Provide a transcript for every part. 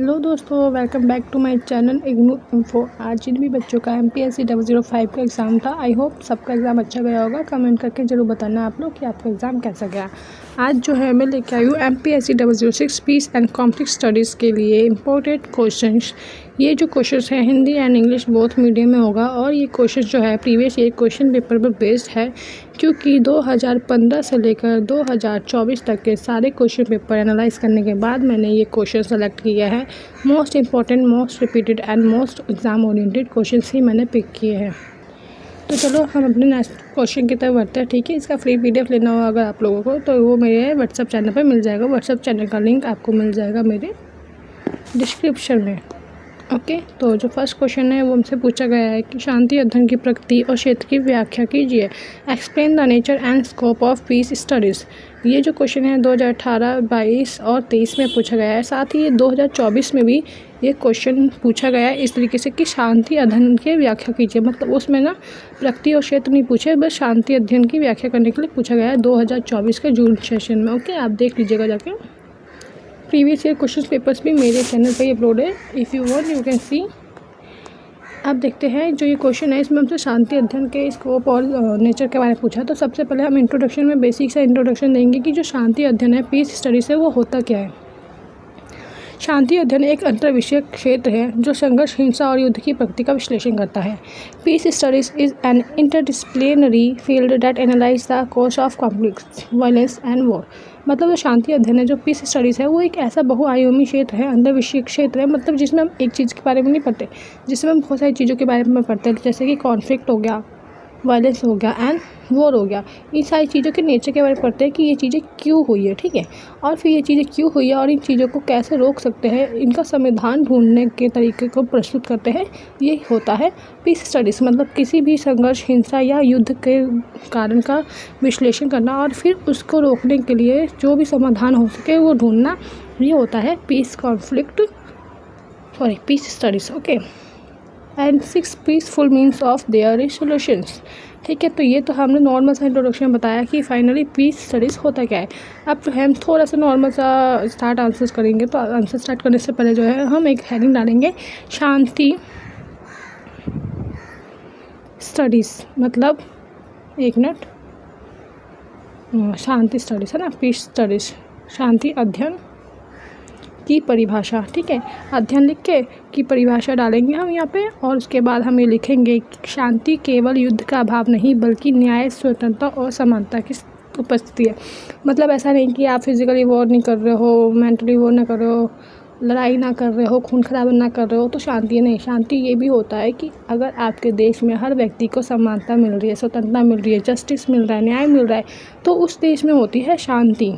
Hello दोस्तों, welcome back to my channel IGNOU info. आज जिन भी बच्चों का MPSC 005 का एग्ज़ाम था, आई होप सबका एग्ज़ाम अच्छा गया होगा। कमेंट करके ज़रूर बताना आप लोग कि आपका एग्ज़ाम कैसा गया। आज जो है मैं लेके आई हूँ MPSC 006 peace and complex studies के लिए इम्पोर्टेंट क्वेश्चंस। ये जो क्वेश्चंस हैं Hindi and English both medium में होगा और ये क्वेश्चंस जो है प्रीवियस ईयर क्वेश्चन पेपर पर बेस्ड है, क्योंकि 2015 से लेकर 2024 तक के सारे क्वेश्चन पेपर एनालाइज करने के बाद मैंने ये क्वेश्चन सेलेक्ट किया है। Most important, most repeated and most exam oriented questions ही मैंने पिक किए हैं। तो चलो हम अपने नेक्स्ट क्वेश्चन की तरफ बढ़ते हैं। ठीक है, इसका फ्री PDF लेना हो अगर आप लोगों को तो वो मेरे व्हाट्सअप चैनल पर मिल जाएगा। व्हाट्सअप चैनल का लिंक आपको मिल जाएगा मेरे डिस्क्रिप्शन में। ओके, तो जो फर्स्ट क्वेश्चन है वो हमसे पूछा गया है कि शांति अध्ययन की प्रकृति और क्षेत्र की व्याख्या कीजिए। Explain the nature and scope of peace studies. ये जो क्वेश्चन है 2018, 22 और 23 में पूछा गया है। साथ ही 2024 में भी ये क्वेश्चन पूछा गया है इस तरीके से कि शांति अध्ययन की व्याख्या कीजिए। मतलब उसमें ना प्रकृति और क्षेत्र नहीं पूछे, बस शांति अध्ययन की व्याख्या करने के लिए पूछा गया है 2024 के जून सेशन में। ओके, आप देख लीजिएगा जाके। प्रीवियस ईयर क्वेश्चन पेपर्स भी मेरे चैनल पर अपलोड है, if you want you can see. आप देखते हैं जो ये क्वेश्चन है इसमें हमसे शांति अध्ययन के स्कोप और नेचर के बारे में पूछा। तो सबसे पहले हम इंट्रोडक्शन में बेसिक सा इंट्रोडक्शन देंगे कि जो शांति अध्ययन है पीस स्टडीज़ है वो होता क्या है। शांति अध्ययन एक अंतर्विषयक क्षेत्र है जो संघर्ष, हिंसा और युद्ध की प्रकृति का विश्लेषण करता है। Peace studies is an interdisciplinary field that analyse the cause of conflicts, violence and war. मतलब जो शांति अध्ययन है, जो पीस स्टडीज़ है, वो एक ऐसा बहुआयामी क्षेत्र है, अंतर्विषयक क्षेत्र है। मतलब जिसमें हम एक चीज़ के बारे में नहीं पढ़ते, जिसमें हम बहुत सारी चीज़ों के बारे में पढ़ते हैं, जैसे कि कॉन्फ्लिक्ट हो गया, वायलेंस हो गया एंड वॉर हो गया। इन सारी चीज़ों के नेचर के बारे में पढ़ते हैं कि ये चीज़ें क्यों हुई है। ठीक है, और फिर ये चीज़ें क्यों हुई है और इन चीज़ों को कैसे रोक सकते हैं, इनका समाधान ढूंढने के तरीके को प्रस्तुत करते हैं। ये होता है पीस स्टडीज़। मतलब किसी भी संघर्ष, हिंसा या युद्ध के कारण का विश्लेषण करना और फिर उसको रोकने के लिए जो भी समाधान हो सके वो ढूंढना, ये होता है peace studies. Okay, and 6 peaceful means of their solutions. ठीक है, तो ये तो हमने नॉर्मल सा इंट्रोडक्शन बताया कि फाइनली पीस स्टडीज़ होता क्या है। अब जो है हम थोड़ा सा नॉर्मल सा स्टार्ट आंसर्स करेंगे। तो आंसर स्टार्ट करने से पहले जो है हम एक हेडिंग डालेंगे, शांति स्टडीज़। मतलब एक मिनट, शांति स्टडीज़ है ना, पीस स्टडीज़, शांति अध्ययन की परिभाषा। ठीक है, अध्ययन लिख के की परिभाषा डालेंगे हम यहाँ पे, और उसके बाद हम ये लिखेंगे कि शांति केवल युद्ध का अभाव नहीं बल्कि न्याय, स्वतंत्रता और समानता की उपस्थिति है। मतलब ऐसा नहीं कि आप फिजिकली वॉर नहीं कर रहे हो, मेंटली वॉर ना कर रहे हो, लड़ाई ना कर रहे हो, खून खराबा ना कर रहे हो, तो शांति नहीं। शांति ये भी होता है कि अगर आपके देश में हर व्यक्ति को समानता मिल रही है, स्वतंत्रता मिल रही है, जस्टिस मिल रहा है, न्याय मिल रहा है, तो उस देश में होती है शांति।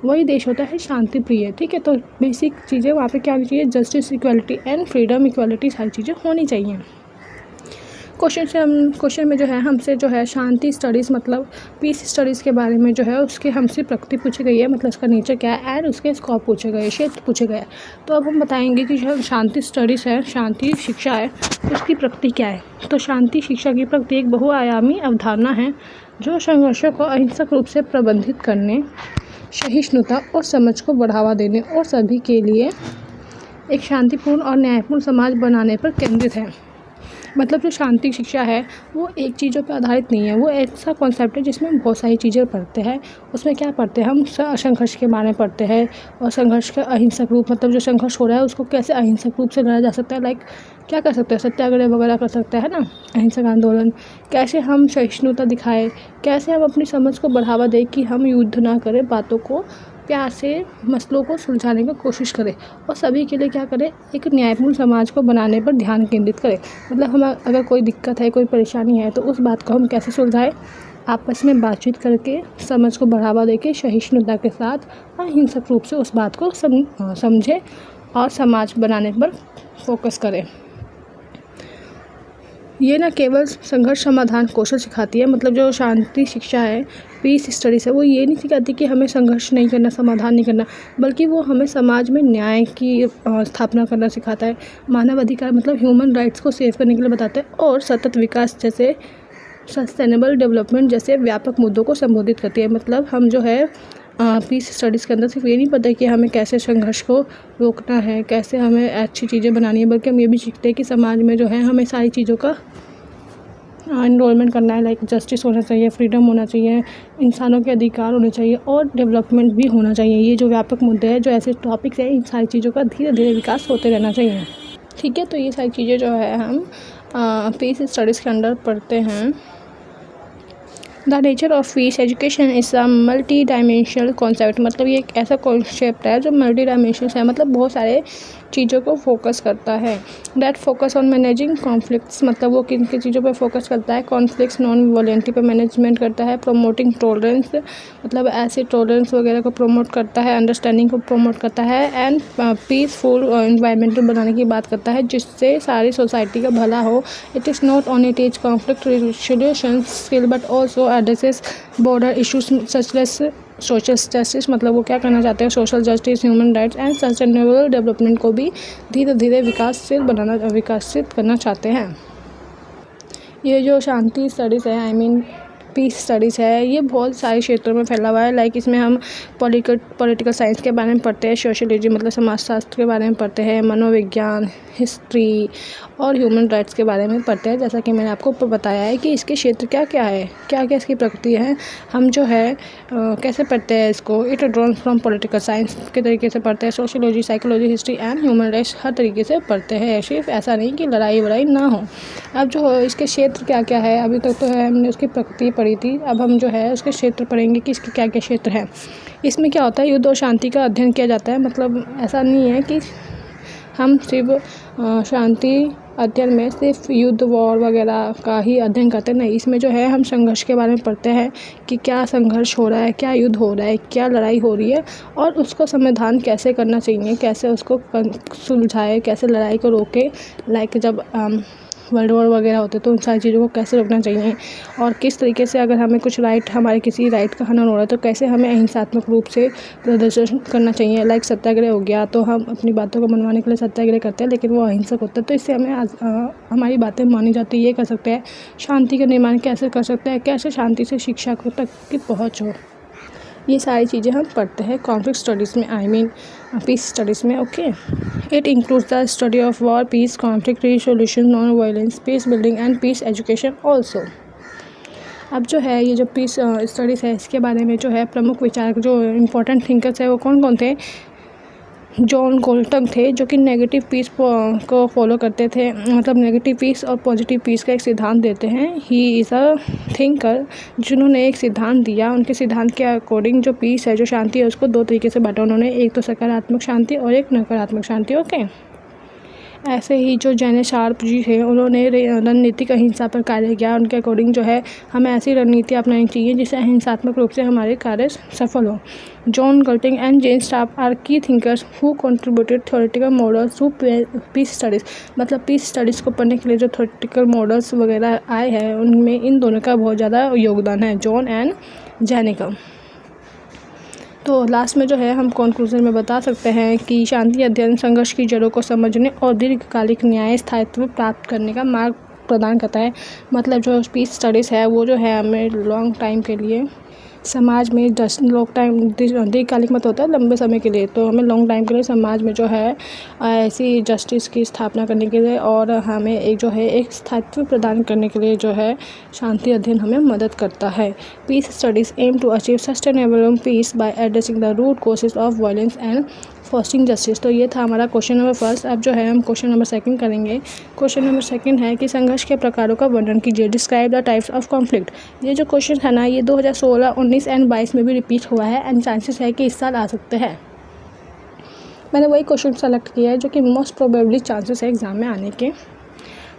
वही देश होता है शांति प्रिय। ठीक है, तो बेसिक चीज़ें वहाँ पे क्या होनी चाहिए, justice, equality and freedom, equality, सारी चीज़ें होनी चाहिए। क्वेश्चन में जो है हमसे जो है शांति स्टडीज़ मतलब पीस स्टडीज़ के बारे में जो है उसके हमसे प्रकृति पूछी गई है, मतलब उसका नेचर क्या है, एंड उसके स्कोप पूछे गए, क्षेत्र पूछे गए। तो अब हम बताएंगे कि जो शांति स्टडीज़ है, शांति शिक्षा है, उसकी प्रकृति क्या है। तो शांति शिक्षा की प्रकृति एक बहुआयामी अवधारणा है जो संघर्षों को अहिंसक रूप से प्रबंधित करने, सहिष्णुता और समझ को बढ़ावा देने और सभी के लिए एक शांतिपूर्ण और न्यायपूर्ण समाज बनाने पर केंद्रित है। मतलब जो शांति शिक्षा है वो एक चीज़ों पर आधारित नहीं है, वो ऐसा कॉन्सेप्ट है जिसमें हम बहुत सारी चीज़ें पढ़ते हैं। उसमें क्या पढ़ते हैं हम, संघर्ष के बारे में पढ़ते हैं, और संघर्ष का अहिंसक रूप, मतलब जो संघर्ष हो रहा है उसको कैसे अहिंसक रूप से लड़ा जा सकता है। लाइक क्या कर सकते हैं, सत्याग्रह वगैरह कर सकते हैं ना, अहिंसक आंदोलन। कैसे हम सहिष्णुता दिखाएं, कैसे हम अपनी समझ को बढ़ावा दें कि हम युद्ध ना करें, बातों को प्यार से, मसलों को सुलझाने की कोशिश करें, और सभी के लिए क्या करें, एक न्यायपूर्ण समाज को बनाने पर ध्यान केंद्रित करें। मतलब हम अगर कोई दिक्कत है, कोई परेशानी है, तो उस बात को हम कैसे सुलझाएं, आपस में बातचीत करके, समझ को बढ़ावा देके, सहिष्णुता के साथ अहिंसक रूप से उस बात को समझें और समाज बनाने पर फोकस करें। ये ना केवल संघर्ष समाधान कौशल सिखाती है। मतलब जो शांति शिक्षा है, पीस स्टडीज़ है, वो ये नहीं सिखाती कि हमें संघर्ष नहीं करना, समाधान नहीं करना, बल्कि वो हमें समाज में न्याय की स्थापना करना सिखाता है। मानव अधिकार मतलब ह्यूमन राइट्स को सेव करने के लिए बताता है, और सतत विकास जैसे सस्टेनेबल डेवलपमेंट जैसे व्यापक मुद्दों को संबोधित करती है। मतलब हम जो है पीस स्टडीज़ के अंदर सिर्फ ये नहीं पता है कि हमें कैसे संघर्ष को रोकना है, कैसे हमें अच्छी चीज़ें बनानी है, बल्कि हम ये भी सीखते हैं कि समाज में जो है हमें सारी चीज़ों का इन्वॉल्वमेंट करना है। लाइक जस्टिस होना चाहिए, फ्रीडम होना चाहिए, इंसानों के अधिकार होने चाहिए और डेवलपमेंट भी होना चाहिए। ये जो व्यापक मुद्दे हैं, जो ऐसे टॉपिक्स हैं, इन सारी चीज़ों का धीरे धीरे विकास होते रहना चाहिए। ठीक है, तो ये सारी चीज़ें जो है हम पीस स्टडीज़ के अंदर पढ़ते हैं। The nature of peace education is a multi dimensional concept. मतलब ये एक ऐसा कॉन्सेप्ट है जो मल्टी डायमेंशनल है, मतलब बहुत सारे चीज़ों को फोकस करता है। That focus on managing conflicts, मतलब वो किन किन चीज़ों पर फोकस करता है। कॉन्फ्लिक्ट्स नॉन वॉलेंटी पर मैनेजमेंट करता है। प्रोमोटिंग टॉलरेंस, मतलब ऐसे टॉलरेंस वगैरह को प्रमोट करता है। अंडरस्टैंडिंग को प्रमोट करता है। एंड पीसफुल इन्वायरमेंटल बनाने की बात करता है जिससे सारी सोसाइटी का भला हो। It is not only teach conflict resolution skill but also addresses border issues such as social justice, मतलब वो क्या करना चाहते हैं, social justice, human rights and sustainable development को भी धीरे धीरे विकसित करना चाहते हैं। ये जो शांति स्टडीज़ है, आई मीन पीस स्टडीज़ है, ये बहुत सारे क्षेत्रों में फैला हुआ है। लाइक इसमें हम पॉलिटिकल साइंस के बारे में पढ़ते हैं, सोशियोलॉजी मतलब समाजशास्त्र के बारे में पढ़ते हैं, मनोविज्ञान, हिस्ट्री और ह्यूमन राइट्स के बारे में पढ़ते हैं। जैसा कि मैंने आपको बताया है कि इसके क्षेत्र क्या क्या है, क्या क्या इसकी प्रकृति है, हम जो है कैसे पढ़ते हैं इसको। It drawn from political science के तरीके से पढ़ते हैं, sociology, psychology, history and human rights हर तरीके से पढ़ते हैं। सिर्फ ऐसा नहीं कि लड़ाई वड़ाई ना हो। अब जो इसके क्षेत्र क्या क्या है, अभी तक तो है हमने उसकी प्रकृति पढ़ी थी, अब हम जो है उसके क्षेत्र पढ़ेंगे कि इसके क्या क्या क्षेत्र है। इसमें क्या होता है, युद्ध और शांति का अध्ययन किया जाता है। मतलब ऐसा नहीं है कि हम सिर्फ शांति अध्ययन में सिर्फ युद्ध वॉर वगैरह का ही अध्ययन करते नहीं, इसमें जो है हम संघर्ष के बारे में पढ़ते हैं कि क्या संघर्ष हो रहा है, क्या युद्ध हो रहा है, क्या लड़ाई हो रही है और उसको समाधान कैसे करना चाहिए, कैसे उसको सुलझाए, कैसे लड़ाई को रोके। लाइक जब वर्ल्ड वॉर वगैरह होते तो उन सारी चीज़ों को कैसे रोकना चाहिए और किस तरीके से अगर हमें कुछ हमारे किसी राइट का हनन हो रहा है तो कैसे हमें अहिंसात्मक रूप से प्रदर्शन करना चाहिए। लाइक सत्याग्रह हो गया, तो हम अपनी बातों को मनवाने के लिए सत्याग्रह करते हैं, लेकिन वो अहिंसक होता है, तो इससे हमें हमारी बातें मानी जाती है। ये कर सकते हैं। शांति का निर्माण कैसे कर सकते हैं, कैसे शांति से शिक्षा को तक की पहुँच हो, ये सारी चीज़ें हम पढ़ते हैं कॉन्फ्लिक्ट स्टडीज़ में, आई मीन पीस स्टडीज़ में। Okay, it includes the study of war, peace, conflict resolution, non violence, peace building and peace education also. अब जो है ये जो पीस स्टडीज़ है, इसके बारे में जो है प्रमुख विचारक, जो इम्पोर्टेंट थिंकर्स है, वो कौन कौन थे। जॉन गोल्टन थे, जो कि नेगेटिव पीस को फॉलो करते थे, मतलब नेगेटिव पीस और पॉजिटिव पीस का एक सिद्धांत देते हैं। ही इज़ अ थिंकर जिन्होंने एक सिद्धांत दिया। उनके सिद्धांत के अकॉर्डिंग जो पीस है, जो शांति है, उसको दो तरीके से बांटा उन्होंने, एक तो सकारात्मक शांति और एक नकारात्मक शांति। ओके, ऐसे ही जो जैन शार्प जी थे, उन्होंने रणनीतिक अहिंसा पर कार्य किया। उनके अकॉर्डिंग जो है हमें ऐसी रणनीति अपनानी चाहिए जिससे अहिंसात्मक रूप से हमारे कार्य सफल हो। John Galtung and Gene Sharp are की thinkers who contributed theoretical models to peace studies. मतलब पीस स्टडीज़ को पढ़ने के लिए जो थ्योरेटिकल मॉडल्स वगैरह आए हैं, उनमें इन दोनों का बहुत ज़्यादा योगदान है, जॉन एंड जैन का। तो लास्ट में जो है हम कंक्लूजन में बता सकते हैं कि शांति अध्ययन संघर्ष की जड़ों को समझने और दीर्घकालिक न्याय स्थायित्व प्राप्त करने का मार्ग प्रदान करता है। मतलब जो पीस स्टडीज़ है वो जो है हमें लॉन्ग टाइम के लिए समाज में दीर्घकालिक मत होता है लंबे समय के लिए, तो हमें लॉन्ग टाइम के लिए समाज में जो है ऐसी जस्टिस की स्थापना करने के लिए और हमें एक जो है एक स्थायित्व प्रदान करने के लिए जो है शांति अध्ययन हमें मदद करता है। Peace studies aim to achieve sustainable peace by addressing the root causes of violence and fostering justice. तो ये था हमारा क्वेश्चन नंबर फर्स्ट। अब जो है हम क्वेश्चन नंबर सेकंड करेंगे। क्वेश्चन नंबर सेकंड है कि संघर्ष के प्रकारों का वर्णन कीजिए, describe the types of conflict. ये जो क्वेश्चन है ना, ये 2016, 19 एंड 22 में भी रिपीट हुआ है एंड चांसेस है कि इस साल आ सकते हैं। मैंने वही क्वेश्चन सेलेक्ट किया है जो कि मोस्ट प्रोबेबली चांसेस है एग्जाम में आने के।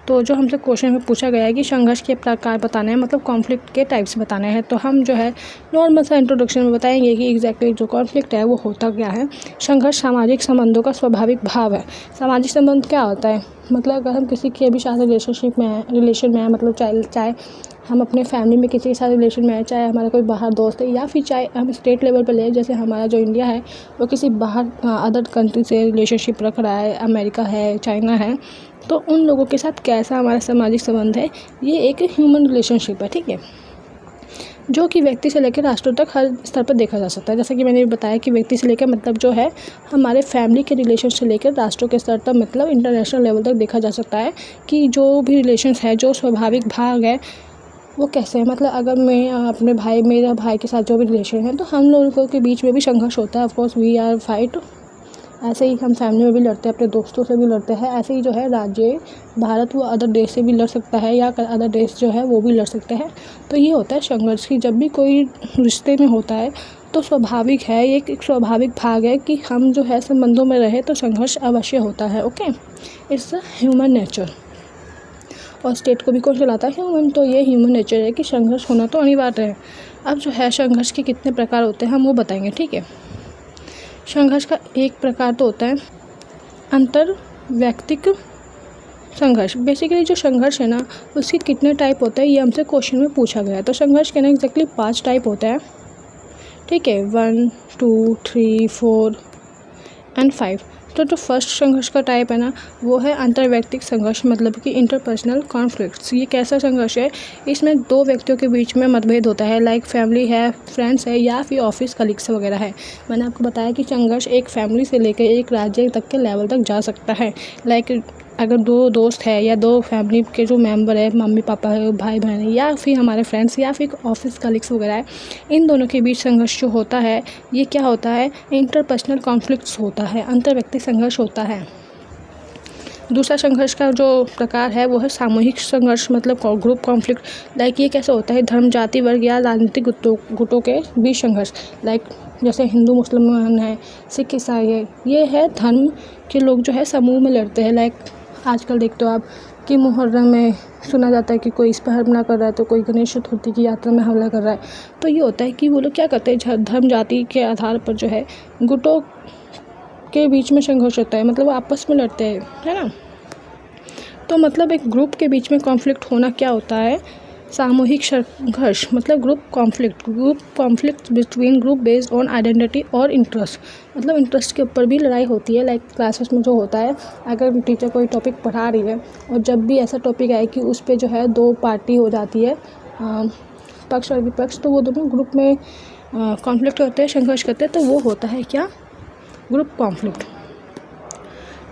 तो जो हमसे क्वेश्चन में पूछा गया है कि संघर्ष के प्रकार बताने हैं, मतलब कॉन्फ्लिक्ट के टाइप्स बताने हैं, तो हम जो है नॉर्मल सा इंट्रोडक्शन में बताएंगे कि एग्जैक्टली जो कॉन्फ्लिक्ट है वो होता क्या है। संघर्ष सामाजिक संबंधों का स्वाभाविक भाव है। सामाजिक संबंध क्या होता है, मतलब अगर हम किसी के भी साथ रिलेशन में है, मतलब चाहे हम अपने फैमिली में किसी के साथ रिलेशन में है, चाहे हमारा कोई बाहर दोस्त है, या फिर चाहे हम स्टेट लेवल पर ले, जैसे हमारा जो इंडिया है वो किसी बाहर अदर कंट्री से रिलेशनशिप रख रहा है, अमेरिका है, चाइना है, तो उन लोगों के साथ कैसा हमारा सामाजिक संबंध है, ये एक ह्यूमन रिलेशनशिप है। ठीक है, जो कि व्यक्ति से लेकर राष्ट्रों तक हर स्तर पर देखा जा सकता है। जैसा कि मैंने बताया कि व्यक्ति से लेकर मतलब जो है हमारे फैमिली के रिलेशन से लेकर राष्ट्रों के स्तर तक मतलब इंटरनेशनल लेवल तक देखा जा सकता है कि जो भी रिलेशंस है, जो स्वाभाविक भाग है वो कैसे है। मतलब अगर मैं अपने मेरा भाई के साथ जो भी रिलेशन है तो हम लोगों के बीच में भी संघर्ष होता है। Of course we are fight. ऐसे ही हम फैमिली में भी लड़ते हैं, अपने दोस्तों से भी लड़ते हैं। ऐसे ही जो है राज्य भारत वो अदर देश से भी लड़ सकता है या अदर देश जो है वो भी लड़ सकते हैं। तो ये होता है संघर्ष की जब भी कोई रिश्ते में होता है तो स्वाभाविक है, ये एक स्वाभाविक भाग है कि हम जो है संबंधों में रहे तो संघर्ष अवश्य होता है। Okay, it's a human nature. और स्टेट को भी कौन चलाता है? ह्यूमन। तो ये ह्यूमन नेचर है कि संघर्ष होना तो अनिवार्य है। अब जो है संघर्ष के कितने प्रकार होते हैं हम वो बताएंगे, ठीक है। संघर्ष का एक प्रकार तो होता है अंतर वैयक्तिक संघर्ष। बेसिकली जो संघर्ष है ना उसके कितने टाइप होते हैं ये हमसे क्वेश्चन में पूछा गया है। तो संघर्ष के ना एग्जैक्टली 5 टाइप होते हैं, ठीक है, 1 2 3 4 एंड 5। तो जो फर्स्ट संघर्ष का टाइप है ना वो है अंतर्वैयक्तिक संघर्ष, मतलब कि इंटरपर्सनल कॉन्फ्लिक्ट्स। ये कैसा संघर्ष है? इसमें 2 व्यक्तियों के बीच में मतभेद होता है, लाइक फैमिली है, फ्रेंड्स है या फिर ऑफिस कलीग्स वगैरह है। मैंने आपको बताया कि संघर्ष एक फैमिली से लेकर एक राज्य तक के लेवल तक जा सकता है। लाइक अगर 2 दोस्त है या 2 फैमिली के जो मेंबर है, मम्मी पापा है, भाई बहन है या फिर हमारे फ्रेंड्स या फिर ऑफिस कलीग्स वगैरह है, इन दोनों के बीच संघर्ष जो होता है ये क्या होता है? इंटरपर्सनल कॉन्फ्लिक्ट्स होता है, अंतर्व्यक्तिक संघर्ष होता है। दूसरा संघर्ष का जो प्रकार है वो है सामूहिक संघर्ष, मतलब ग्रुप कॉन्फ्लिक्ट। लाइक ये कैसे होता है? धर्म, जाति, वर्ग या राजनीतिक गुटों के बीच संघर्ष। लाइक जैसे हिंदू मुसलमान है, सिख ईसाई है, ये है धर्म के लोग जो है समूह में लड़ते हैं। लाइक आजकल देखते हो आप कि मुहर्रम में सुना जाता है कि कोई इस पर हमला कर रहा है तो कोई गणेश चतुर्थी की यात्रा में हमला कर रहा है। तो ये होता है कि वो लोग क्या करते हैं, धर्म जाति के आधार पर जो है गुटों के बीच में संघर्ष होता है, मतलब वो आपस में लड़ते हैं, है ना। तो मतलब एक ग्रुप के बीच में कॉन्फ्लिक्ट होना क्या होता है? सामूहिक संघर्ष, मतलब group conflict between group based on identity और इंटरेस्ट। मतलब इंटरेस्ट के ऊपर भी लड़ाई होती है। लाइक क्लासेस में जो होता है, अगर टीचर कोई टॉपिक पढ़ा रही है और जब भी ऐसा टॉपिक आए कि उस पर जो है 2 पार्टी हो जाती है, पक्ष और विपक्ष, तो वो दोनों ग्रुप में कॉन्फ्लिक्ट करते हैं, संघर्ष करते हैं, तो वो होता है क्या? Group conflict.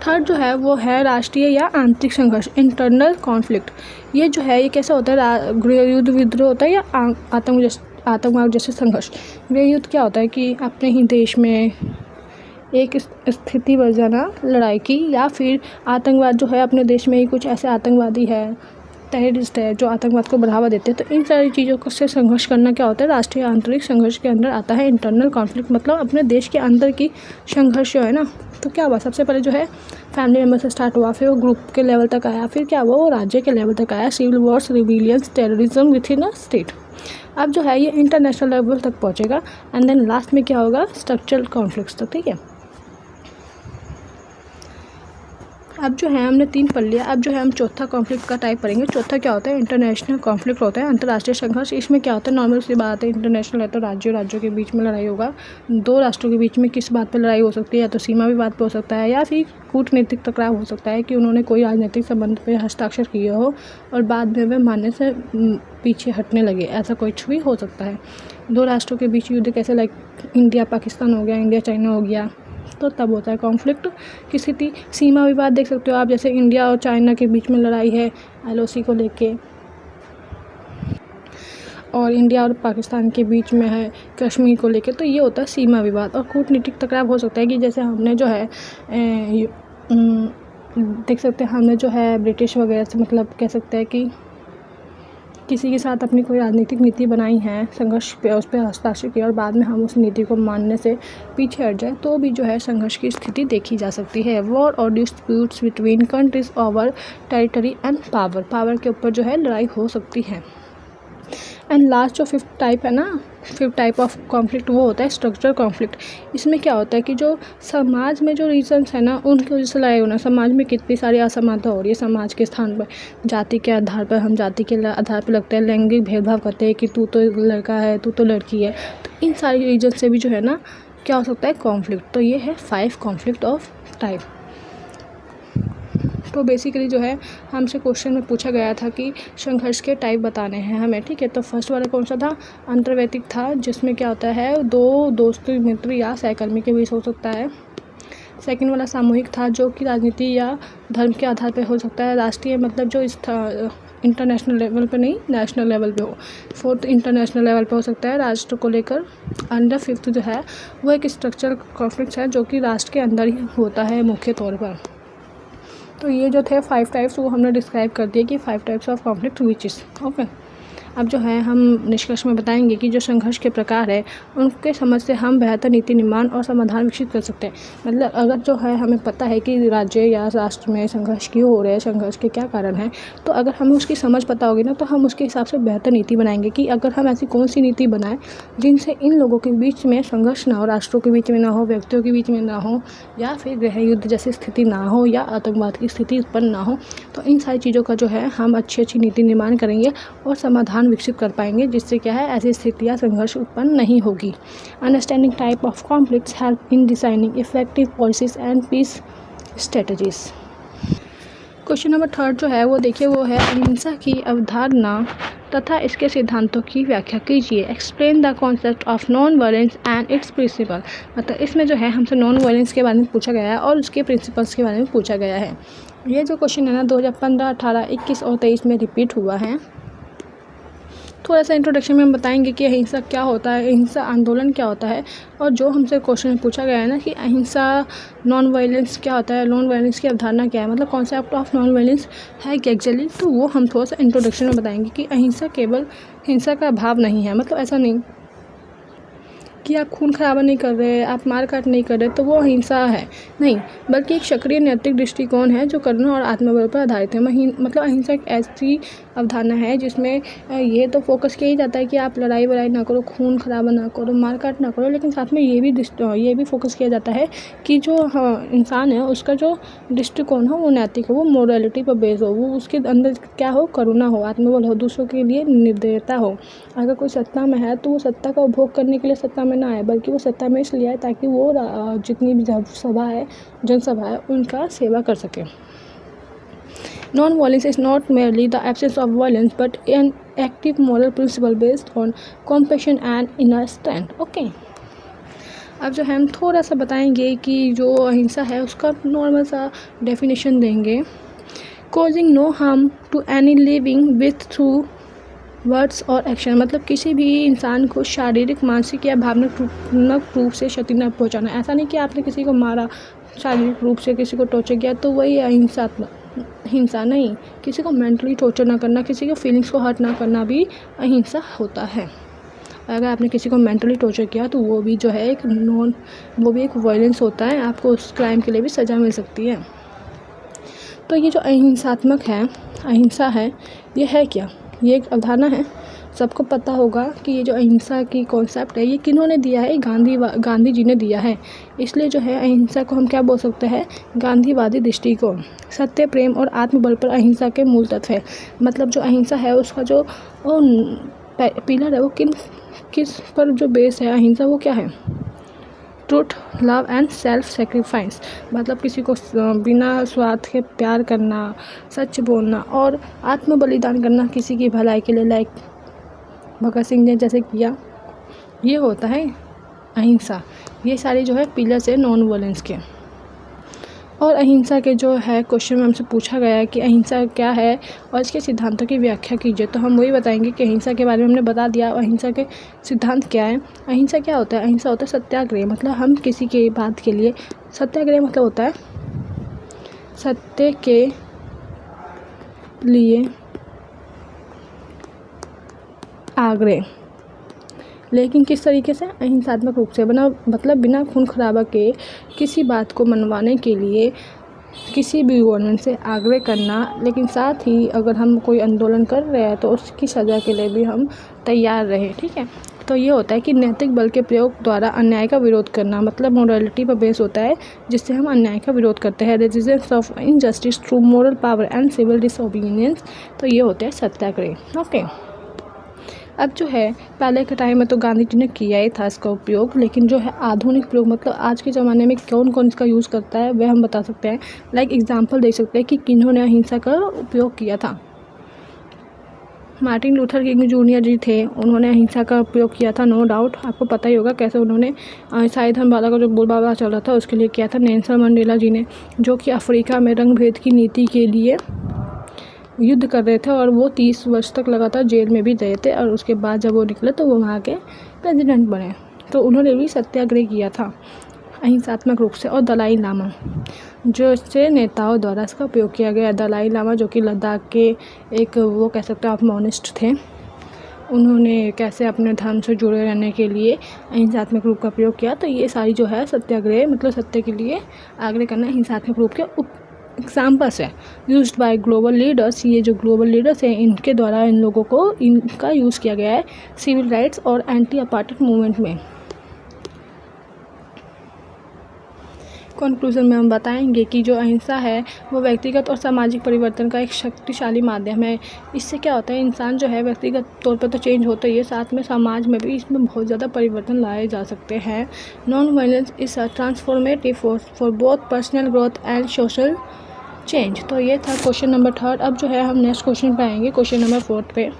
थर्ड जो है वो है राष्ट्रीय या आंतरिक संघर्ष, इंटरनल कॉन्फ्लिक्ट। ये जो है ये कैसा होता है? गृह युद्ध, विद्रोह होता है या आतंकवाद जैसे संघर्ष। गृह युद्ध क्या होता है कि अपने ही देश में एक स्थिति बढ़ जाना लड़ाई की, या फिर आतंकवाद जो है अपने देश में ही कुछ ऐसे आतंकवादी है, टेररिस्ट है जो आतंकवाद को बढ़ावा देते हैं। तो इन सारी चीज़ों को से संघर्ष करना क्या होता है? राष्ट्रीय आंतरिक संघर्ष के अंदर आता है इंटरनल कॉन्फ्लिक्ट, मतलब अपने देश के अंदर की संघर्ष जो है ना। तो क्या हुआ? सबसे पहले जो है फैमिली मेम्बर से स्टार्ट हुआ, फिर वो ग्रुप के लेवल तक आया, फिर क्या हुआ? वो राज्य के लेवल तक आया, civil wars, rebellions, terrorism within a state. अब जो है ये इंटरनेशनल लेवल तक पहुँचेगा एंड देन लास्ट में क्या होगा? Structural conflicts. तो ठीक है, अब जो है हमने 3 पढ़ लिया। अब जो है हम चौथा कॉन्फ्लिक्ट का टाइप पढ़ेंगे। चौथा क्या होता है? इंटरनेशनल कॉन्फ्लिक्ट होता है, अंतर्राष्ट्रीय संघर्ष। इसमें क्या होता है? नॉर्मल सी बात है, इंटरनेशनल है तो राज्यों के बीच में लड़ाई होगा। 2 राष्ट्रों के बीच में किस बात पर लड़ाई हो सकती है? या तो सीमा विवाद पर हो सकता है या फिर कूटनीतिक टकराव हो सकता है कि उन्होंने कोई राजनीतिक संबंध पर हस्ताक्षर किए हो और बाद में वे मानने से पीछे हटने लगे, ऐसा कुछ भी हो सकता है। 2 राष्ट्रों के बीच युद्ध कैसे? लाइक इंडिया पाकिस्तान हो गया, इंडिया चाइना हो गया, तो तब होता है कॉन्फ्लिक्ट की स्थिति। सीमा विवाद देख सकते हो आप, जैसे इंडिया और चाइना के बीच में लड़ाई है LOC को लेके, और इंडिया और पाकिस्तान के बीच में है कश्मीर को लेके, तो ये होता है सीमा विवाद। और कूटनीतिक टकराव हो सकता है कि जैसे हमने जो है देख सकते हैं, हमने जो है ब्रिटिश वगैरह से, मतलब कह सकते हैं कि किसी के साथ अपनी कोई राजनीतिक नीति बनाई है, संघर्ष पे उस पर हस्ताक्षर किया और बाद में हम उस नीति को मानने से पीछे हट जाए, तो भी जो है संघर्ष की स्थिति देखी जा सकती है। वॉर और disputes between countries over territory and power के ऊपर जो है लड़ाई हो सकती है। एंड लास्ट जो 5th टाइप है ना, 5th टाइप ऑफ कॉन्फ्लिक्ट, वो होता है स्ट्रक्चरल कॉन्फ्लिक्ट। इसमें क्या होता है कि जो समाज में जो रीजन्स है ना उनकी वजह से लड़ाई होना। समाज में कितनी सारी असमानता हो रही है, समाज के स्थान पर जाति के आधार पर, हम जाति के आधार पर लगते हैं, लैंगिक भेदभाव करते हैं कि तू तो लड़का है, तू तो लड़की है। तो इन सारी रीजन से भी जो है ना क्या हो सकता है? कॉन्फ्लिक्ट। तो ये है 5 कॉन्फ्लिक्ट ऑफ टाइप। तो बेसिकली जो है हमसे क्वेश्चन में पूछा गया था कि संघर्ष के टाइप बताने हैं हमें, ठीक है। तो फर्स्ट वाला कौन सा था, अंतर्वैयक्तिक था, जिसमें क्या होता है दो दोस्त मित्र या सहकर्मी के बीच हो सकता है। सेकंड वाला सामूहिक था, जो कि राजनीति या धर्म के आधार पर हो सकता है। राष्ट्रीय मतलब जो इंटरनेशनल लेवल पे नहीं, नेशनल लेवल पे हो। फोर्थ इंटरनेशनल लेवल पे हो सकता है राष्ट्र को लेकर। अंडर फिफ्थ जो है वो एक स्ट्रक्चरल कॉन्फ्लिक्ट है, जो कि राष्ट्र के अंदर ही होता है मुख्य तौर पर। तो ये जो थे 5 टाइप्स वो हमने डिस्क्राइब कर दिए कि 5 types of conflict which is okay. अब जो है हम निष्कर्ष में बताएंगे कि जो संघर्ष के प्रकार है उनके समझ से हम बेहतर नीति निर्माण और समाधान विकसित कर सकते हैं। मतलब अगर जो है हमें पता है कि राज्य या राष्ट्र में संघर्ष क्यों हो रहे हैं, संघर्ष के क्या कारण हैं, तो अगर हमें उसकी समझ पता होगी ना तो हम उसके हिसाब से बेहतर नीति बनाएंगे कि अगर हम ऐसी कौन सी नीति बनाएं जिनसे इन लोगों के बीच में संघर्ष ना हो, राष्ट्रों के बीच में ना हो, व्यक्तियों के बीच में ना हो, या फिर गृह युद्ध जैसी स्थिति ना हो, या आतंकवाद की स्थिति उत्पन्न ना हो। तो इन सारी चीज़ों का जो है हम अच्छी नीति निर्माण करेंगे और समाधान विकसित कर पाएंगे, जिससे क्या है ऐसी स्थितियाँ संघर्ष उत्पन्न नहीं होगी। Understanding type of conflicts help in designing effective policies and peace strategies. Question number 3 जो है वो देखिए, वो है अहिंसा की अवधारणा तथा इसके सिद्धांतों की व्याख्या कीजिए। Explain the concept of non violence and its principle. मतलब इसमें जो है हमसे नॉन वायलेंस के बारे में पूछा गया है और उसके प्रिंसिपल्स के बारे में पूछा गया है। ये जो क्वेश्चन है ना 2015, 18, 21 और 23 में रिपीट हुआ है। थोड़ा सा इंट्रोडक्शन में हम बताएंगे कि अहिंसा क्या होता है, अहिंसा आंदोलन क्या होता है, और जो हमसे क्वेश्चन में पूछा गया है ना कि अहिंसा नॉन वायलेंस क्या होता है, नॉन वायलेंस की अवधारणा क्या है, मतलब कॉन्सेप्ट ऑफ नॉन वायलेंस है क्या एक्चुअली, तो वो हम थोड़ा सा इंट्रोडक्शन में बताएंगे कि अहिंसा केवल हिंसा का भाव नहीं है। मतलब ऐसा नहीं कि आप खून खराबा नहीं कर रहे, आप मार काट नहीं कर रहे तो वो अहिंसा है, नहीं, बल्कि एक सक्रिय नैतिक दृष्टिकोण है जो करुणा और आत्मबल पर आधारित है। मतलब अहिंसा एक ऐसी अवधारणा है जिसमें ये तो फोकस किया ही जाता है कि आप लड़ाई वड़ाई ना करो, खून खराबा ना करो, मार काट ना करो, लेकिन साथ में ये भी फोकस किया जाता है कि जो इंसान है उसका जो दृष्टिकोण हो वो नैतिक हो, वो मोरालिटी पर बेस हो, वो उसके अंदर क्या हो, करुणा हो, आत्मबल हो, दूसरों के लिए निर्दयता हो। अगर कोई सत्ता में है तो वो सत्ता का उपभोग करने के लिए सत्ता में ना आए, बल्कि वो सत्ता में इसलिए आए ताकि वो जितनी भी सभा है, जनसभा है, उनका सेवा कर सके। Non-violence is not merely the absence of violence, but an active moral principle based on compassion and inner strength. Okay. अब जो है हम थोड़ा सा बताएंगे कि जो अहिंसा है उसका नॉर्मल सा डेफिनेशन देंगे। Causing no harm to any living with through words और एक्शन, मतलब किसी भी इंसान को शारीरिक, मानसिक या भावनात्मक रूप से क्षति न पहुंचाना। ऐसा नहीं कि आपने किसी को मारा, शारीरिक रूप से किसी को टॉर्चर किया तो वही हिंसा नहीं, किसी को मेंटली टॉर्चर ना करना, किसी के फीलिंग्स को हर्ट ना करना भी अहिंसा होता है। अगर आपने किसी को मेंटली टॉर्चर किया तो वो भी जो है वो भी एक वायलेंस होता है, आपको उस क्राइम के लिए भी सज़ा मिल सकती है। तो ये जो अहिंसा है ये है क्या, ये एक अवधारणा है। सबको पता होगा कि ये जो अहिंसा की कॉन्सेप्ट है ये किन्होंने दिया है, गांधी जी ने दिया है। इसलिए जो है अहिंसा को हम क्या बोल सकते हैं, गांधीवादी दृष्टिकोण। सत्य, प्रेम और आत्मबल पर अहिंसा के मूल तत्व है। मतलब जो अहिंसा है उसका जो पिलर है वो किस पर जो बेस है अहिंसा, वो क्या है, truth, love and self sacrifice. मतलब किसी को बिना स्वार्थ के प्यार करना, सच बोलना और आत्म बलिदान करना किसी की भलाई के लिए, लाइक भगत सिंह ने जैसे किया, ये होता है अहिंसा। ये सारे जो है पिलर्स है नॉन वायलेंस के। और अहिंसा के जो है क्वेश्चन में हमसे पूछा गया है कि अहिंसा क्या है और इसके सिद्धांतों की व्याख्या कीजिए, तो हम वही बताएंगे कि अहिंसा के बारे में हमने बता दिया। अहिंसा के सिद्धांत क्या है, अहिंसा क्या होता है, अहिंसा होता है सत्याग्रह। मतलब हम किसी के बात के लिए, सत्याग्रह मतलब होता है सत्य के लिए आग्रह, लेकिन किस तरीके से, अहिंसात्मक रूप से मतलब बिना खून खराबा के किसी बात को मनवाने के लिए किसी भी गवर्नमेंट से आग्रह करना, लेकिन साथ ही अगर हम कोई आंदोलन कर रहे हैं तो उसकी सज़ा के लिए भी हम तैयार रहे, ठीक है। तो ये होता है कि नैतिक बल के प्रयोग द्वारा अन्याय का विरोध करना, मतलब मोरालिटी पर बेस होता है जिससे हम अन्याय का विरोध करते हैं। Resistance of injustice through moral power and civil disobedience, तो ये होते हैं सत्याग्रह। ओके, अब जो है पहले के टाइम में तो गांधी जी ने किया ही था इसका उपयोग, लेकिन जो है आधुनिक प्रयोग मतलब आज के ज़माने में कौन कौन इसका यूज़ करता है वह हम बता सकते हैं। लाइक एग्जांपल दे सकते हैं कि किन्होंने अहिंसा का उपयोग किया था। मार्टिन लूथर किंग जूनियर जी थे, उन्होंने अहिंसा का उपयोग किया था, नो डाउट। आपको पता ही होगा कैसे उन्होंने ईसाई धर्म वाला का जो बोलबाला चल रहा था उसके लिए किया था। नेल्सन मंडेला जी ने, जो कि अफ्रीका में रंग भेद की नीति के लिए युद्ध कर रहे थे और वो 30 वर्ष तक लगातार जेल में भी रहे थे, और उसके बाद जब वो निकले तो वो वहाँ के प्रेसिडेंट बने। तो उन्होंने भी सत्याग्रह किया था अहिंसात्मक रूप से। और दलाई लामा, जो इससे नेताओं द्वारा इसका उपयोग किया गया। दलाई लामा जो कि लद्दाख के एक वो कह सकते हैं आप मॉनिस्ट थे, उन्होंने कैसे अपने धर्म से जुड़े रहने के लिए अहिंसात्मक रूप का प्रयोग किया। तो ये सारी जो है सत्याग्रह मतलब सत्य के लिए आग्रह करना अहिंसात्मक रूप के एग्जाम्पल्स है यूज्ड बाय ग्लोबल लीडर्स। ये जो ग्लोबल लीडर्स हैं इनके द्वारा इन लोगों को इनका यूज़ किया गया है सिविल राइट्स और एंटी अपार्टमेंट मूवमेंट में। कंक्लूजन में हम बताएंगे कि जो अहिंसा है वो व्यक्तिगत और सामाजिक परिवर्तन का एक शक्तिशाली माध्यम है। इससे क्या होता है, इंसान जो है व्यक्तिगत तौर पर तो चेंज होता ही है, साथ में समाज में भी इसमें बहुत ज़्यादा परिवर्तन लाए जा सकते हैं। Non violence is a transformative force for both personal growth and social change. तो ये था क्वेश्चन नंबर 3। अब जो है हम नेक्स्ट क्वेश्चन पे आएंगे, क्वेश्चन नंबर 4 पे।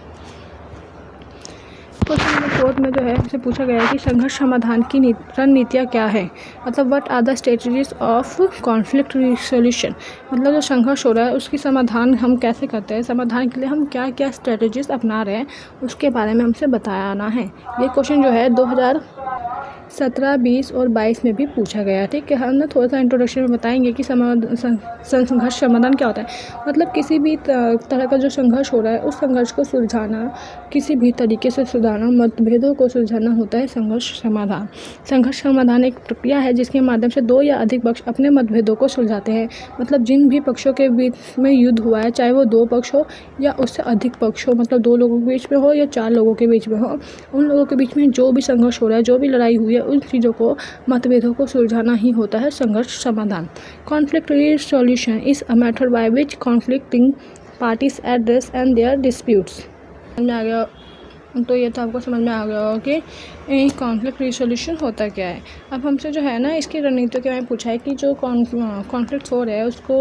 क्वेश्चन नंबर 4 में जो है हमसे पूछा गया है कि संघर्ष समाधान की रणनीतियाँ क्या है, मतलब what are the strategies of conflict resolution. मतलब जो संघर्ष हो रहा है उसकी समाधान हम कैसे करते हैं, समाधान के लिए हम क्या क्या स्ट्रेटजीज अपना रहे हैं उसके बारे में हमसे बताना है। ये क्वेश्चन जो है 2017, 20 और 22 में भी पूछा गया। ठीक है, हम ना थोड़ा सा इंट्रोडक्शन में बताएंगे कि संघर्ष समाधान क्या होता है। मतलब किसी भी तरह का जो संघर्ष हो रहा है उस संघर्ष को सुलझाना, किसी भी तरीके से सुलझाना, मतभेदों को सुलझाना होता है संघर्ष समाधान। संघर्ष समाधान एक प्रक्रिया है जिसके माध्यम से 2 या अधिक पक्ष अपने मतभेदों को सुलझाते हैं। मतलब जिन भी पक्षों के बीच में युद्ध हुआ है, चाहे वो 2 पक्ष हो या उससे अधिक पक्ष हो, मतलब 2 लोगों के बीच में हो या 4 लोगों के बीच में हो, उन लोगों के बीच में जो भी संघर्ष हो रहा है, जो भी लड़ाई हुई है, उन चीज़ों को, मतभेदों को सुलझाना ही होता है संघर्ष समाधान। Conflict resolution is a method by which conflicting parties address and their disputes. समझ में आ गया? तो ये तो आपको समझ में आ गया होगा कि कॉन्फ्लिक्ट रिसोल्यूशन होता क्या है। अब हमसे जो है ना इसकी रणनीतियों के बारे में पूछा है कि जो कॉन्फ्लिक्ट हो रहे हैं उसको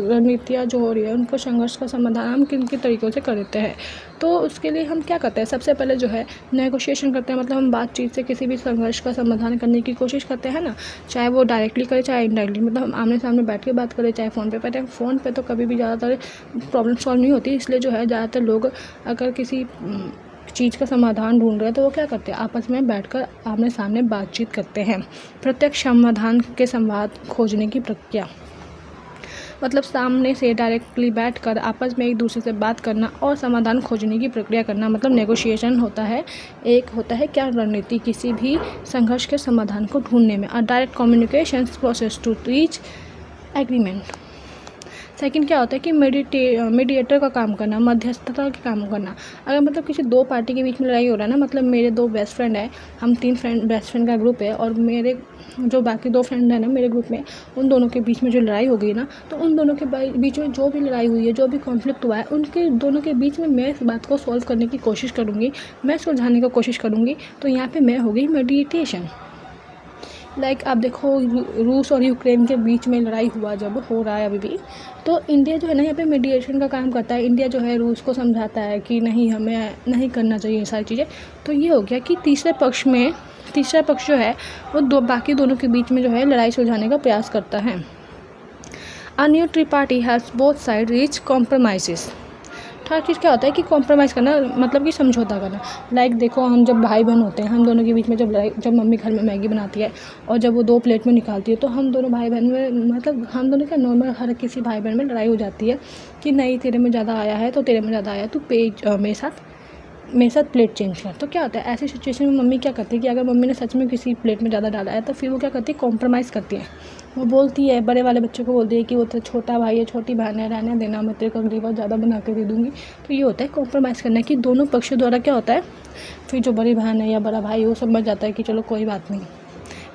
रणनीतियाँ जो हो रही है उनको संघर्ष का समाधान हम किन किन तरीक़ों से करते हैं। तो उसके लिए हम क्या करते हैं, सबसे पहले जो है नेगोशिएशन करते हैं। मतलब हम बातचीत से किसी भी संघर्ष का समाधान करने की कोशिश करते हैं ना, चाहे वो डायरेक्टली करें चाहे इनडायरेक्टली। मतलब हम आमने सामने बैठ के बात करें चाहे फ़ोन पे। फ़ोन पे तो कभी भी ज़्यादातर प्रॉब्लम सॉल्व नहीं होती, इसलिए जो है ज़्यादातर लोग अगर किसी चीज़ का समाधान ढूंढ रहे हैं तो वो क्या करते हैं, आपस में बैठकर आमने सामने बातचीत करते हैं। प्रत्यक्ष समाधान के संवाद खोजने की प्रक्रिया, मतलब सामने से डायरेक्टली बैठकर आपस में एक दूसरे से बात करना और समाधान खोजने की प्रक्रिया करना, मतलब नेगोशिएशन होता है। एक होता है क्या, रणनीति किसी भी संघर्ष के समाधान को ढूंढने में। और direct communication process to reach agreement. Second क्या होता है कि मीडिएटर का काम करना, मध्यस्थता का काम करना। अगर मतलब किसी 2 पार्टी के बीच में लड़ाई हो रहा है ना, मतलब मेरे 2 बेस्ट फ्रेंड है, हम 3 बेस्ट फ्रेंड का ग्रुप है और मेरे जो बाकी 2 फ्रेंड है ना मेरे ग्रुप में, उन दोनों के बीच में जो लड़ाई हो गई ना, तो उन दोनों के बीच में जो भी लड़ाई हुई है, जो भी कॉन्फ्लिक्ट हुआ है, उनके दोनों के बीच में मैं इस बात को सॉल्व करने की कोशिश करूँगी, मैं सुलझाने की कोशिश करूँगी। तो यहाँ पर मैं होगी मेडिएशन। लाइक आप देखो रूस और यूक्रेन के बीच में लड़ाई हुआ जब हो रहा है अभी भी, तो इंडिया जो है ना यहाँ पे मीडिएशन का काम करता है। इंडिया जो है रूस को समझाता है कि नहीं, हमें नहीं करना चाहिए ये सारी चीज़ें। तो ये हो गया कि तीसरा पक्ष जो है वो बाकी दोनों के बीच में जो है लड़ाई सुलझाने का प्रयास करता है। A neutral party has both side reach compromise. Third चीज़ क्या होता है कि कॉम्प्रोमाइज़ करना, मतलब कि समझौता करना। लाइक देखो हम जब भाई बहन होते हैं, हम दोनों के बीच में जब मम्मी घर में मैगी बनाती है और जब वो 2 प्लेट में निकालती है, तो हम दोनों भाई बहन में, मतलब हम दोनों क्या नॉर्मल हर किसी भाई बहन में लड़ाई हो जाती है कि नहीं तेरे में ज़्यादा आया है तो तेरे में ज़्यादा आया, तू मेरे साथ प्लेट चेंज कर। तो क्या होता है ऐसी सिचुएशन में मम्मी क्या करती है कि अगर मम्मी ने सच में किसी प्लेट में ज़्यादा डाला है तो फिर वो क्या करती है, कॉम्प्रोमाइज़ करती है। वो बोलती है, बड़े वाले बच्चे को बोलती है कि वो तो छोटा भाई है, छोटी बहन है, रहने देना, मैं तेरे को अगली बार ज़्यादा बना के दे दूँगी। तो ये होता है कॉम्प्रोमाइज़ करना कि दोनों पक्षों द्वारा क्या होता है, फिर जो बड़ी बहन है या बड़ा भाई है वो समझ जाता है कि चलो कोई बात नहीं,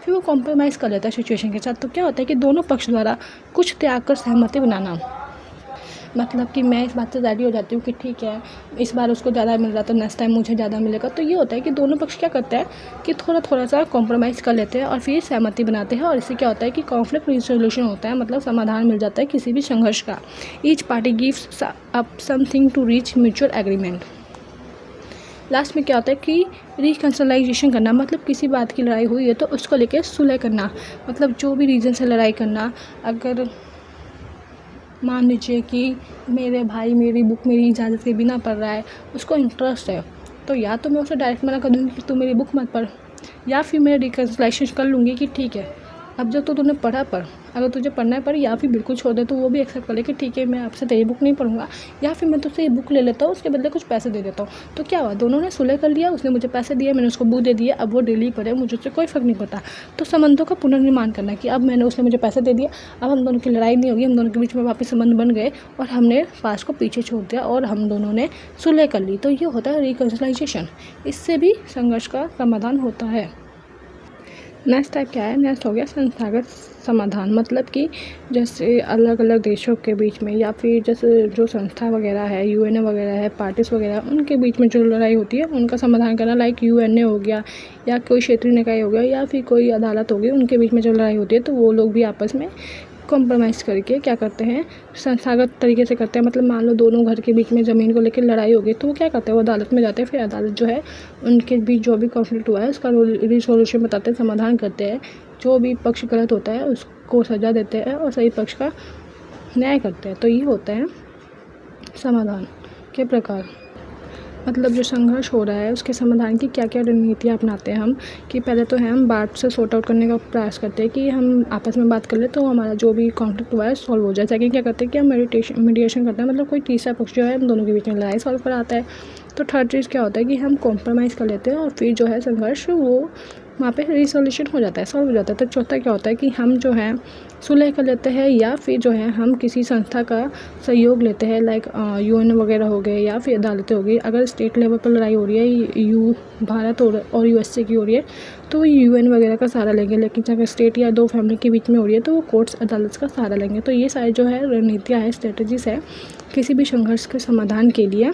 फिर वो कॉम्प्रोमाइज़ कर लेता है सिचुएशन के साथ। तो क्या होता है कि दोनों पक्ष द्वारा कुछ त्याग कर सहमति बनाना। मतलब कि मैं इस बात से रेडी हो जाती हूँ कि ठीक है इस बार उसको ज़्यादा मिल रहा तो नेक्स्ट टाइम मुझे ज़्यादा मिलेगा। तो ये होता है कि दोनों पक्ष क्या करते हैं कि थोड़ा थोड़ा सा कॉम्प्रोमाइज़ कर लेते हैं और फिर सहमति बनाते हैं, और इससे क्या होता है कि कॉन्फ्लिक्ट रिजोल्यूशन होता है, मतलब समाधान मिल जाता है किसी भी संघर्ष का। Each party gives up something to reach mutual agreement. Last में क्या होता है कि रिकंसिलाइजेशन करना, मतलब किसी बात की लड़ाई हुई है तो उसको लेकर सुलह करना, मतलब जो भी रीज़न से लड़ाई करना। अगर मान लीजिए कि मेरे भाई मेरी बुक मेरी इजाज़त के बिना पढ़ रहा है, उसको इंटरेस्ट है, तो या तो मैं उसे डायरेक्ट मना कर दूँगी कि तू मेरी बुक मत पढ़, या फिर मैं रिकंसिलाइजेशन कर लूँगी कि ठीक है अब जब तो तूने पढ़ा पढ़, अगर तुझे पढ़ना है पढ़, या फिर बिल्कुल छोड़ दे तो वो भी एक्सेप्ट कर ले कि ठीक है मैं आपसे तेरी बुक नहीं पढ़ूंगा, या फिर मैं तुझसे ये बुक ले लेता हूँ उसके बदले कुछ पैसे दे देता हूँ। तो क्या हुआ, दोनों ने सुलह कर लिया, उसने मुझे पैसे दिए, मैंने उसको बुक दे दिया, अब वो डेली पढ़े, मुझे उससे कोई फ़र्क नहीं पड़ता। तो संबंधों का पुनर्निर्माण करना कि अब उसने मुझे पैसे दे दिया, अब हम दोनों की लड़ाई नहीं होगी, हम दोनों के बीच में वापस संबंध बन गए और हमने पास को पीछे छोड़ दिया और हम दोनों ने सुलह कर ली। तो ये होता है रिकंसिलाइजेशन, इससे भी संघर्ष का समाधान होता है। नेक्स्ट टाइप क्या है, नेक्स्ट हो गया संस्थागत समाधान, मतलब कि जैसे अलग अलग देशों के बीच में या फिर जैसे जो संस्था वगैरह है, यूएनए वगैरह है, पार्टीज वगैरह, उनके बीच में जो लड़ाई होती है उनका समाधान करना। लाइक यूएनए हो गया या कोई क्षेत्रीय निकाय हो गया या फिर कोई अदालत हो गई, उनके बीच में जो लड़ाई होती है तो वो लोग भी आपस में कॉम्प्रोमाइज़ करके क्या करते हैं, संस्थागत तरीके से करते हैं। मतलब मान लो दोनों घर के बीच में ज़मीन को लेकर लड़ाई हो गई तो वो क्या करते हैं, वो अदालत में जाते हैं, फिर अदालत जो है उनके बीच जो भी कॉन्फ्लिक्ट हुआ है उसका रिसोल्यूशन बताते हैं, समाधान करते हैं। जो भी पक्ष गलत होता है उसको सज़ा देते हैं और सही पक्ष का न्याय करते हैं। तो ये होता है समाधान के प्रकार। मतलब जो संघर्ष हो रहा है उसके समाधान की क्या क्या रणनीतियाँ अपनाते हैं हम, कि पहले तो है हम बात से सॉर्ट आउट करने का प्रयास करते हैं कि हम आपस में बात कर ले तो हमारा जो भी कॉन्फ्लिक्ट हुआ है सॉल्व हो जाए। सेकंड क्या करते हैं कि हम मीडिएशन करते हैं, मतलब कोई तीसरा पक्ष जो है हम दोनों के बीच में लड़ाई सॉल्व कराता है। तो थर्ड चीज़ क्या होता है कि हम कॉम्प्रोमाइज़ कर लेते हैं और फिर जो है संघर्ष वो वहाँ पे रिसोल्यूशन हो जाता है, सॉल्व हो जाता है। तो चौथा क्या होता है कि हम जो है सुलह कर लेते हैं या फिर जो है हम किसी संस्था का सहयोग लेते हैं, लाइक यूएन वगैरह हो गए या फिर अदालतें हो गई। अगर स्टेट लेवल पर लड़ाई हो रही है, भारत और यूएसए की हो रही है तो यूएन वगैरह का सहारा लेंगे, लेकिन अगर स्टेट या दो फैमिली के बीच में हो रही है तो वो कोर्ट्स अदालत का सहारा लेंगे। तो ये सारी जो है रणनीतियाँ है, स्ट्रेटजीज है किसी भी संघर्ष के समाधान के लिए।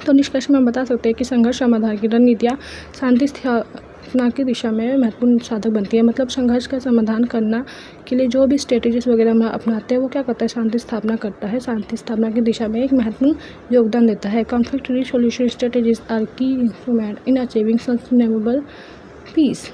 तो निष्कर्ष में बता सकते हैं कि संघर्ष समाधान की रणनीतियाँ शांति स्थापना की दिशा में महत्वपूर्ण साधक बनती है। मतलब संघर्ष का समाधान करना के लिए जो भी स्ट्रेटजीज वगैरह हम अपनाते हैं वो क्या करता है, शांति स्थापना करता है, शांति स्थापना की दिशा में एक महत्वपूर्ण योगदान देता है। Conflict resolution strategies are key instrument in achieving sustainable peace.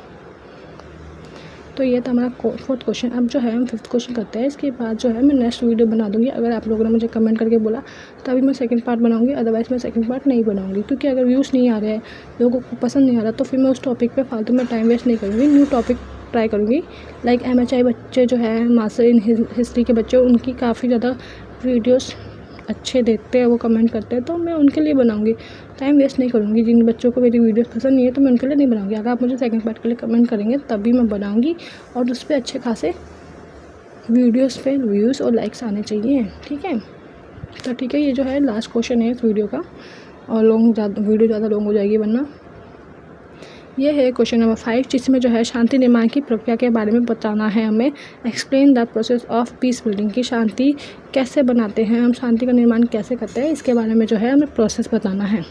तो ये था हमारा फोर्थ क्वेश्चन। अब जो है हम फिफ्थ क्वेश्चन करते हैं, इसके बाद जो है मैं नेक्स्ट वीडियो बना दूंगी। अगर आप लोगों ने मुझे कमेंट करके बोला तभी मैं सेकंड पार्ट बनाऊंगी, अदरवाइज़ मैं सेकंड पार्ट नहीं बनाऊंगी, क्योंकि अगर व्यूज़ नहीं आ रहे हैं, लोगों को पसंद नहीं आ रहा, तो फिर मैं उस टॉपिक पे फालतू में टाइम वेस्ट नहीं करूँगी, न्यू टॉपिक ट्राई करूँगी। लाइक MHI बच्चे जो है मास्टर इन हिस्ट्री के बच्चे, उनकी काफ़ी ज़्यादा वीडियोज़ अच्छे देखते हैं, वो कमेंट करते हैं, तो मैं उनके लिए बनाऊंगी, टाइम वेस्ट नहीं करूँगी। जिन बच्चों को मेरी वीडियोस पसंद नहीं है तो मैं उनके लिए नहीं बनाऊंगी। अगर आप मुझे सेकंड पार्ट के लिए कमेंट करेंगे तभी मैं बनाऊंगी, और उस पर अच्छे खासे वीडियोस पे व्यूज़ और लाइक्स आने चाहिए, ठीक है। तो ठीक है, ये जो है लास्ट क्वेश्चन है इस वीडियो का, और वीडियो ज़्यादा लॉन्ग हो जाएगी वरना। ये है क्वेश्चन नंबर 5, जिसमें जो है शांति निर्माण की प्रक्रिया के बारे में बताना है हमें। Explain the process of peace building, की शांति कैसे बनाते हैं, हम शांति का निर्माण कैसे करते हैं, इसके बारे में जो है हमें प्रोसेस बताना है।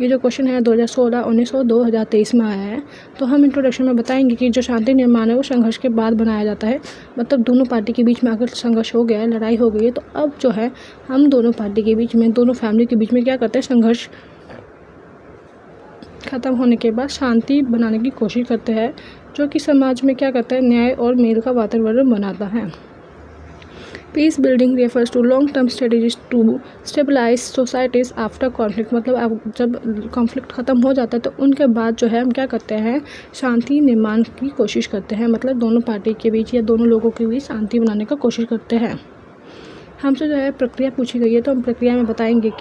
ये जो क्वेश्चन है 2016, 19 और 2023 में आया है। तो हम इंट्रोडक्शन में बताएंगे कि जो शांति निर्माण है वो संघर्ष के बाद बनाया जाता है। मतलब दोनों पार्टी के बीच में अगर संघर्ष हो गया है, लड़ाई हो गई है, तो अब जो है हम दोनों पार्टी के बीच में, दोनों फैमिली के बीच में क्या करते हैं, संघर्ष ख़त्म होने के बाद शांति बनाने की कोशिश करते हैं, जो कि समाज में क्या करता है, न्याय और मेल का वातावरण बनाता है। Peace building refers to long term strategies to stabilize societies after conflict. मतलब जब कॉन्फ्लिक्ट ख़त्म हो जाता है तो उनके बाद जो है हम क्या करते हैं, शांति निर्माण की कोशिश करते हैं। मतलब दोनों पार्टी के बीच या दोनों लोगों के बीच शांति बनाने का कोशिश करते हैं। हमसे जो है प्रक्रिया पूछी गई है, तो हम प्रक्रिया में बताएंगे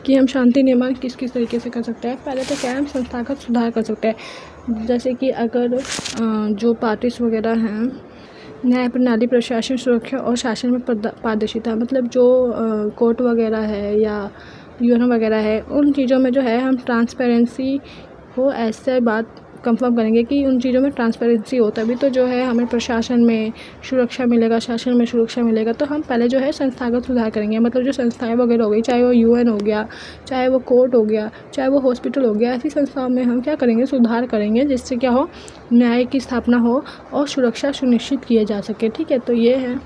कि हम शांति निर्माण किस किस तरीके से कर सकते हैं। पहले तो क्या है, हम संस्थागत सुधार कर सकते हैं। जैसे कि अगर जो पार्टीज वगैरह हैं, न्याय प्रणाली, प्रशासन, सुरक्षा और शासन में पारदर्शिता, मतलब जो कोर्ट वगैरह है या यूएन वगैरह है, उन चीज़ों में जो है हम ट्रांसपेरेंसी हो, ऐसे बात कंफर्म करेंगे कि उन चीज़ों में ट्रांसपेरेंसी हो, तभी तो जो है हमें प्रशासन में सुरक्षा मिलेगा, शासन में सुरक्षा मिलेगा। तो हम पहले जो है संस्थागत सुधार करेंगे, मतलब जो संस्थाएं वगैरह हो गई, चाहे वो यूएन हो गया, चाहे वो कोर्ट हो गया, चाहे वो हॉस्पिटल हो गया, ऐसी संस्थाओं में हम क्या करेंगे, सुधार करेंगे, जिससे क्या हो, न्याय की स्थापना हो और सुरक्षा सुनिश्चित किए जा सके। ठीक है, तो ये है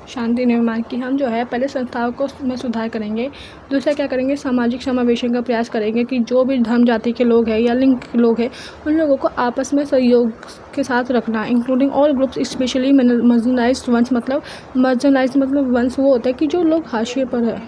शांति निर्माण की। हम जो है पहले संस्थाओं को में सुधार करेंगे। दूसरा क्या करेंगे, सामाजिक समावेशन का प्रयास करेंगे कि जो भी धर्म जाति के लोग हैं या लिंग के लोग हैं, उन लोगों को आपस में सहयोग के साथ रखना, including all groups especially marginalized ones. मतलब मार्जिनलाइज्ड मतलब वंस वो होता है कि जो लोग हाशिए पर है,